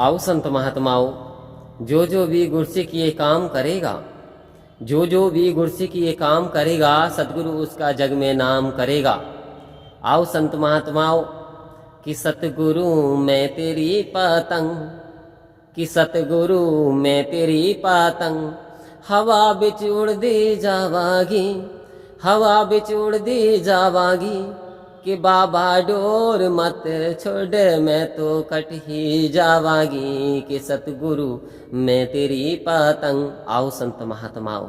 आओ संत महात्माओं, जो भी गुरसिक ये काम करेगा, जो भी गुरसिक ये काम करेगा, सतगुरु उसका जग में नाम करेगा। आओ संत महात्माओं कि सतगुरु मैं तेरी पतंग, कि सतगुरु मैं तेरी पतंग, हवा बिच उड़ दी जावागी, हवा बिच उड़ दी जावागी, कि बाबा डोर मत छोड़ मैं तो कट ही जावागी, कि सतगुरु मैं तेरी पतंग। आओ संत महात्माओं,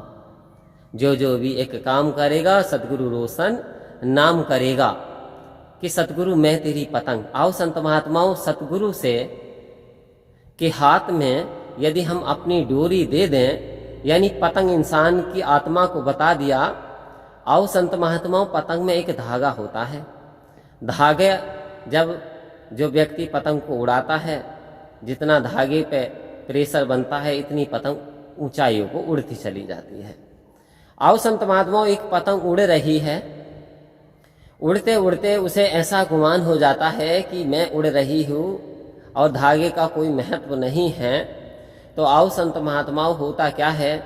जो भी एक काम करेगा सतगुरु रोशन नाम करेगा, कि सतगुरु मैं तेरी पतंग। आओ संत महात्माओं, सतगुरु से के हाथ में यदि हम अपनी डोरी दे दें, यानी पतंग इंसान की आत्मा को बता दिया। आओ संत महात्माओं, पतंग में एक धागा होता है, धागे जब जो व्यक्ति पतंग को उड़ाता है, जितना धागे पे प्रेशर बनता है इतनी पतंग ऊंचाइयों को उड़ती चली जाती है। आओ संत महात्माओं, एक पतंग उड़ रही है, उड़ते उड़ते उसे ऐसा गुमान हो जाता है कि मैं उड़ रही हूँ और धागे का कोई महत्व नहीं है। तो आओ संत महात्माओं, होता क्या है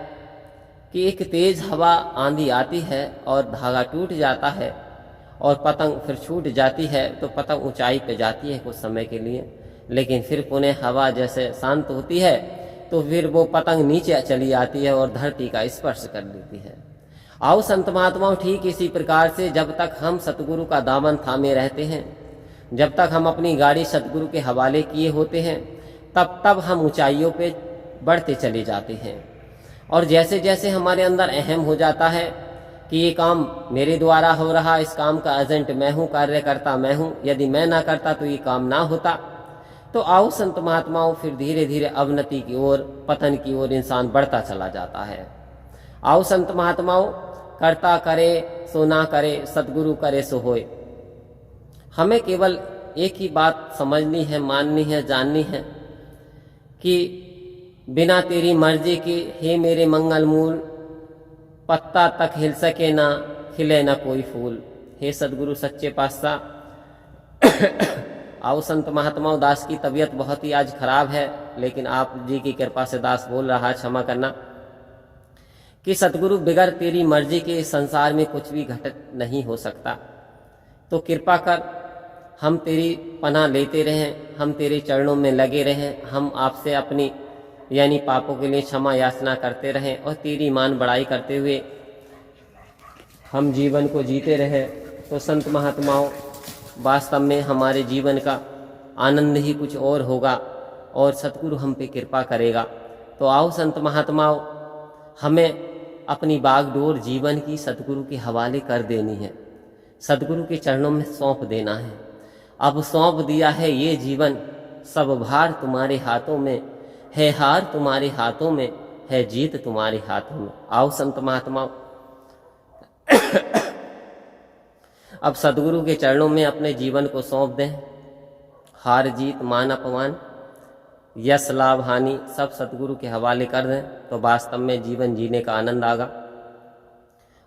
कि एक तेज हवा आंधी आती है और धागा टूट जाता है और पतंग फिर छूट जाती है। तो पतंग ऊंचाई पे जाती है कुछ समय के लिए, लेकिन फिर पुनः हवा जैसे शांत होती है तो फिर वो पतंग नीचे चली आती है और धरती का स्पर्श कर लेती है। आओ संत महात्माओं, ठीक इसी प्रकार से जब तक हम सतगुरु का दामन थामे रहते हैं, जब तक हम अपनी गाड़ी सतगुरु के हवाले किए होते हैं, तब हम ऊंचाइयों पे बढ़ते चले जाते हैं। और जैसे जैसे हमारे अंदर अहम हो जाता है कि ये काम मेरे द्वारा हो रहा, इस काम का एजेंट मैं हूँ, कार्यकर्ता मैं हूँ, यदि मैं ना करता तो ये काम ना होता। तो आओ संत महात्माओं, फिर धीरे धीरे अवनति की ओर, पतन की ओर इंसान बढ़ता चला जाता है। आओ संत महात्माओं, करता करे सो ना करे, सतगुरु करे सो होए। हमें केवल एक ही बात समझनी है, माननी है, जाननी है कि बिना तेरी मर्जी के हे मेरे मंगल मूल, पत्ता तक हिल सके ना, खिले ना कोई फूल। हे सदगुरु सच्चे पातशाह। आओ संत महात्माओं, दास की तबीयत बहुत ही आज खराब है, लेकिन आप जी की कृपा से दास बोल रहा, क्षमा करना। कि सतगुरु बिगर तेरी मर्जी के इस संसार में कुछ भी घटित नहीं हो सकता। तो कृपा कर हम तेरी पनाह लेते रहें, हम तेरे चरणों में लगे रहें, हम आपसे अपनी यानी पापों के लिए क्षमा याचना करते रहें और तेरी मान बड़ाई करते हुए हम जीवन को जीते रहें। तो संत महात्माओं, वास्तव में हमारे जीवन का आनंद ही कुछ और होगा और सतगुरु हम पे कृपा करेगा। तो आओ संत महात्माओं, हमें अपनी बागडोर जीवन की सतगुरु के हवाले कर देनी है, सतगुरु के चरणों में सौंप देना है। अब सौंप दिया है ये जीवन, सब भार तुम्हारे हाथों में है, हार तुम्हारे हाथों में है, जीत तुम्हारे हाथों में। आओ संत महात्माओं, अब सतगुरु के चरणों में अपने जीवन को सौंप दें। हार जीत, मान अपमान, यश लाभ हानि सब सतगुरु के हवाले कर दें, तो वास्तव में जीवन जीने का आनंद आगा।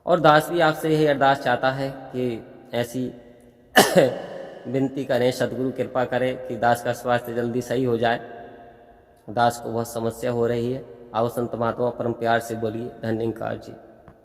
और दास भी आपसे यही अरदास चाहता है कि ऐसी विनती करें, सतगुरु कृपा करें कि दास का स्वास्थ्य जल्दी सही हो जाए। दास को बहुत समस्या हो रही है। आओ संत महात्मा परम प्यार से बोलिए, धन्यकार जी।